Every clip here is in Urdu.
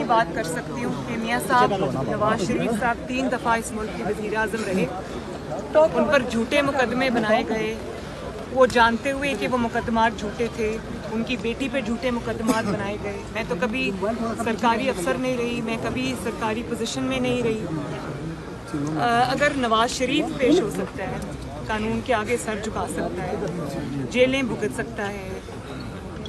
بات کر سکتی ہوں کہ میاں صاحب نواز شریف صاحب 3 دفعہ اس ملک کے وزیر اعظم رہے، ان پر جھوٹے مقدمے بنائے گئے، وہ جانتے ہوئے کہ وہ مقدمات جھوٹے تھے، ان کی بیٹی پہ جھوٹے مقدمات بنائے گئے۔ میں تو کبھی سرکاری افسر نہیں رہی، میں کبھی سرکاری پوزیشن میں نہیں رہی۔ اگر نواز شریف پیش ہو سکتا ہے، قانون کے آگے سر جھکا سکتا ہے، جیلیں بھگت سکتا ہے،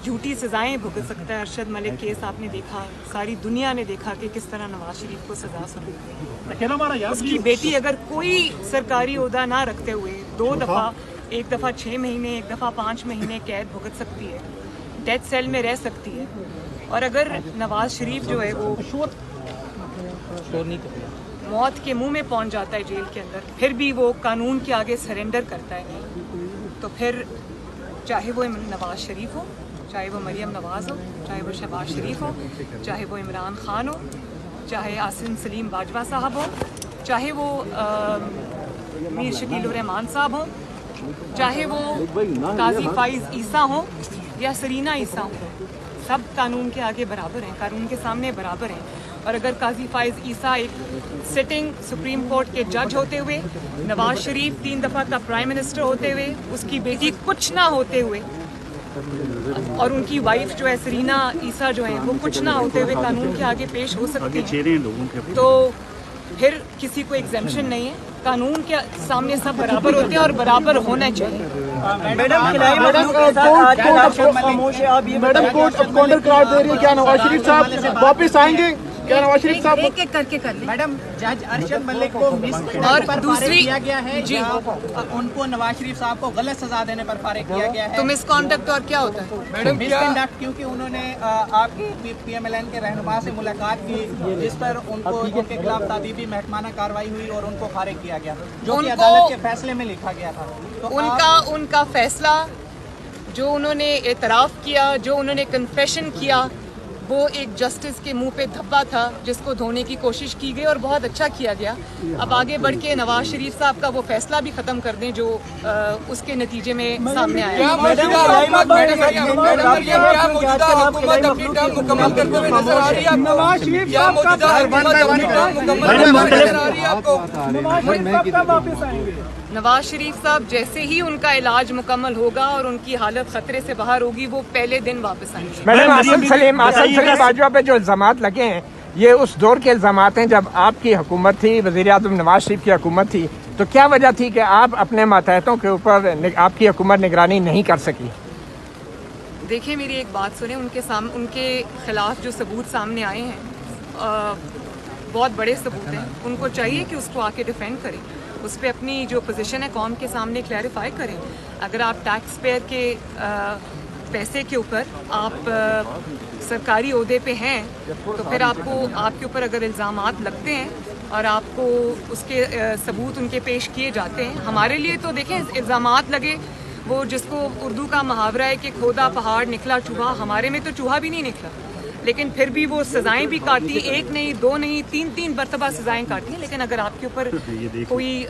جھوٹی سزائیں بھگت سکتا ہے۔ ارشد ملک کیس آپ نے دیکھا، ساری دنیا نے دیکھا کہ کس طرح نواز شریف کو سزا سنی۔ اس کی بیٹی اگر کوئی سرکاری عہدہ نہ رکھتے ہوئے 2 دفعہ، ایک دفعہ 6 مہینے، ایک دفعہ 5 مہینے قید بھگت سکتی ہے، ڈیتھ سیل میں رہ سکتی ہے، اور اگر نواز شریف جو ہے وہ موت کے منہ میں پہنچ جاتا ہے جیل کے اندر، پھر بھی وہ قانون کے آگے سرنڈر کرتا ہے، تو پھر چاہے وہ نواز شریف ہو، چاہے وہ مریم نواز ہو، چاہے وہ شہباز شریف ہو، چاہے وہ عمران خان ہو، چاہے عاصم سلیم باجوہ صاحب ہو، چاہے وہ میر شکیل الرحمان صاحب ہوں، چاہے وہ قاضی فائز عیسیٰ ہوں یا سرینا عیسیٰ ہوں، سب قانون کے آگے برابر ہیں، قانون کے سامنے برابر ہیں۔ اور اگر قاضی فائز عیسیٰ ایک سٹنگ سپریم کورٹ کے جج ہوتے ہوئے، نواز شریف 3 دفعہ کا پرائم منسٹر ہوتے ہوئے، اس کی بیٹی کچھ نہ ہوتے ہوئے، اور ان کی وائف جو ہے سرینا عیسیٰ جو ہیں وہ کچھ نہ ہوتے ہوئے قانون کے آگے پیش ہو سکتے ہیں، تو پھر کسی کو ایگزیمپشن نہیں ہے۔ قانون کے سامنے سب برابر ہوتے ہیں اور برابر ہونا چاہیے۔ میڈم کورٹ اب کاؤنٹر قرار دے رہی ہے، کیا نواز شریف صاحب واپس آئیں گے؟ کیا نواز شریف صاحب ایک ایک کر کے کر لیں؟ میڈم جج ارشد ملک کو اور دوسری کیا گیا ہے، جی ان کو نواز شریف صاحب کو غلط سزا دینے پر فارغ کیا گیا ہے۔ تو مس کانڈکٹ اور کیا ہوتا ہے؟ مس کنڈکٹ کیونکہ انہوں نے آپ کی پی ایم ایل این کے رہنما سے ملاقات کی، جس پر ان کو ان کے خلاف تادیبی محکمانہ کارروائی ہوئی اور ان کو فارغ کیا گیا، جو کہ عدالت کے فیصلے میں لکھا گیا تھا۔ تو ان کا فیصلہ جو انہوں نے اعتراف کیا، جو انہوں نے کنفیشن کیا، وہ ایک جسٹس کے منہ پہ دھبا تھا جس کو دھونے کی کوشش کی گئی اور بہت اچھا کیا گیا۔ اب آگے بڑھ کے نواز شریف صاحب کا وہ فیصلہ بھی ختم کر دیں جو اس کے نتیجے میں سامنے آیا ہے۔ نواز شریف صاحب جیسے ہی ان کا علاج مکمل ہوگا اور ان کی حالت خطرے سے باہر ہوگی، وہ پہلے دن واپس آئیں گے۔ میڈم عاصم سلیم باجوہ پہ جو الزامات لگے ہیں، یہ اس دور کے الزامات ہیں جب آپ کی حکومت تھی، وزیر اعظم نواز شریف کی حکومت تھی، تو کیا وجہ تھی کہ آپ اپنے ماتحتوں کے اوپر آپ کی حکومت نگرانی نہیں کر سکی؟ دیکھیں میری ایک بات سنیں، ان کے خلاف جو ثبوت سامنے آئے ہیں بہت بڑے ثبوت ہیں، ان کو چاہیے کہ اس کو آ کے ڈیفینڈ کریں، اس پہ اپنی جو پوزیشن ہے قوم کے سامنے کلیریفائی کریں۔ اگر آپ ٹیکس پیئر کے پیسے کے اوپر آپ سرکاری عہدے پہ ہیں، تو پھر آپ کے اوپر اگر الزامات لگتے ہیں اور آپ کو اس کے ثبوت ان کے پیش کیے جاتے ہیں، ہمارے لیے تو دیکھیں الزامات لگے، وہ جس کو اردو کا محاورہ ہے کہ کھودا پہاڑ نکلا چوہا، ہمارے میں تو چوہا بھی نہیں نکلا، لیکن پھر بھی وہ سزائیں بھی کاٹی، 1 نہیں 2 نہیں 3 مرتبہ سزائیں کاٹی ہیں۔ لیکن اگر آپ کے اوپر کوئی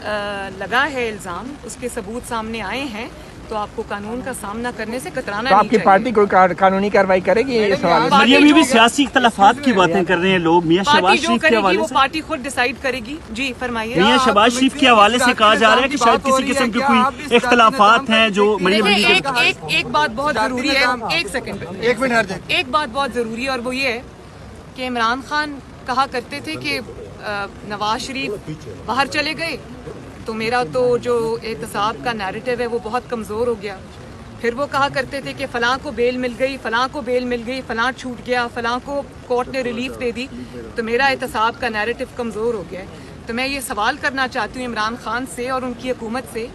لگا ہے الزام، اس کے ثبوت سامنے آئے ہیں، تو آپ کو قانون کا سامنا کرنے سے کترانا نہیں چاہیے۔ آپ کی پارٹی کوئی قانونی کارروائی کرے گی اس حوالے سے؟ مریم بھی سیاسی اختلافات کی باتیں کر رہے ہیں لوگ، میاں شہباز شریف کے حوالے وہ سے پارٹی خود ڈیسائیڈ کرے گی۔ جی فرمائیے۔ میاں شہباز شریف کے حوالے سے کہا جا رہا ہے کہ شاید کسی قسم کے کوئی اختلافات ہیں جو مریم ایک بات بہت ضروری ہے، ایک سیکنڈ، ایک بات بہت ضروری ہے، اور وہ یہ ہے کہ عمران خان کہا کرتے تھے کہ نواز شریف باہر چلے گئے تو میرا تو جو احتساب کا نیریٹو ہے وہ بہت کمزور ہو گیا۔ پھر وہ کہا کرتے تھے کہ فلاں کو بیل مل گئی، فلاں کو بیل مل گئی، فلاں چھوٹ گیا، فلاں کو کورٹ نے ریلیف دے دی، تو میرا احتساب کا نیریٹو کمزور ہو گیا ہے۔ تو میں یہ سوال کرنا چاہتی ہوں عمران خان سے اور ان کی حکومت سے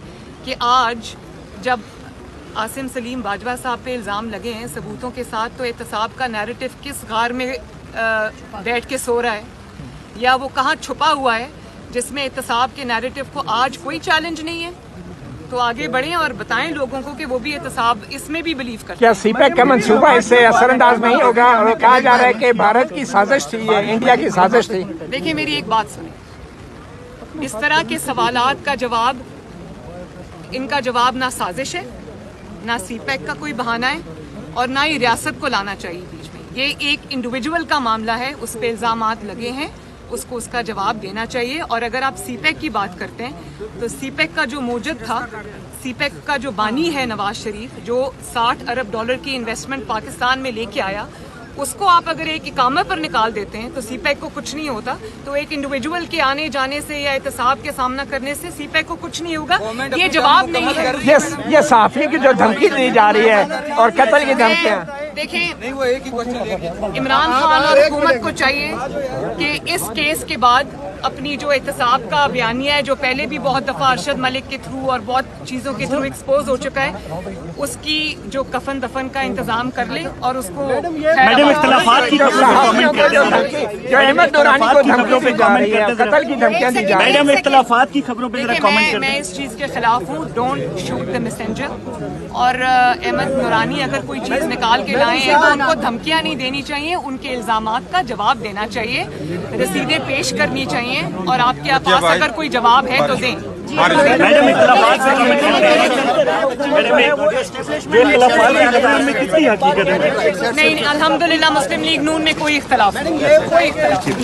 کہ آج جب عاصم سلیم باجوہ صاحب پہ الزام لگے ہیں ثبوتوں کے ساتھ، تو احتساب کا نیریٹو کس غار میں بیٹھ کے سو رہا ہے، یا وہ کہاں چھپا ہوا ہے جس میں احتساب کے نیریٹو کو آج کوئی چیلنج نہیں ہے؟ تو آگے بڑھیں اور بتائیں لوگوں کو کہ وہ بھی احتساب اس میں بھی بلیو کرتے ہیں۔ کیا سی پیک کا منصوبہ اس سے اثر انداز نہیں ہوگا؟ اور کہا جا رہا ہے کہ بھارت کی سازش تھی، یہ انڈیا کی سازش تھی۔ دیکھیں میری ایک بات سنیں، اس طرح کے سوالات کا جواب، ان کا جواب نہ سازش ہے، نہ سی پیک کا کوئی بہانہ ہے، اور نہ ہی ریاست کو لانا چاہیے بیچ میں۔ یہ ایک انڈیویجول کا معاملہ ہے, اس پہ الزامات لگے ہیں, اس کو اس کا جواب دینا چاہیے. اور اگر آپ سی پیک کی بات کرتے ہیں تو سی پیک کا جو موجد تھا, سی پیک کا جو بانی ہے نواز شریف, جو $60 ارب کی انویسٹمنٹ پاکستان میں لے کے آیا, اس کو آپ اگر ایک اقامہ پر نکال دیتے ہیں تو سی پیک کو کچھ نہیں ہوتا. تو ایک انڈیویجول کے آنے جانے سے یا احتساب کے سامنا کرنے سے سی پیک کو کچھ نہیں ہوگا. یہ جواب نہیں ہے. یہ صحافی کی جو دھمکی دی جا رہی ہے اور قتل کی دھمکیاں, دیکھیں عمران خان اور حکومت کو چاہیے کہ اس کیس کے بعد اپنی جو احتساب کا بیانیہ ہے, جو پہلے بھی بہت دفعہ ارشد ملک کے تھرو اور بہت چیزوں کے تھرو ایکسپوز ہو چکا ہے, اس کی جو کفن دفن کا انتظام کر لیں اور اس کو میڈم اختلافات کی خبروں پہ کامنٹ کرتے ہیں. جو احمد نورانی کو دھمکیوں پہ جا رہی ہے, قتل کی دھمکیاں دی جا رہی ہیں. میڈم اختلافات کی خبروں پہ ذرا کامنٹ کرتے میں ہیں. اس چیز کے خلاف ہوں, ڈونٹ شوٹ دا میسنجر. اور احمد نورانی اگر کوئی چیز نکال کے لائے ہیں تو ان کو دھمکیاں نہیں دینی چاہیے, ان کے الزامات کا جواب دینا چاہیے, رسیدیں پیش کرنی چاہیے, اور آپ کے پاس اگر کوئی جواب ہے تو دیں. میڈم اختلافات سے کامنٹ کرتے ہیں. میڈم اختلافات کی خبروں میں کتنی حقیقت ہے؟ نہیں, الحمدللہ مسلم لیگ نون میں کوئی اختلاف نہیں, کوئی اختلاف نہیں.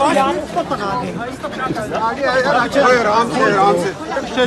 آرام سے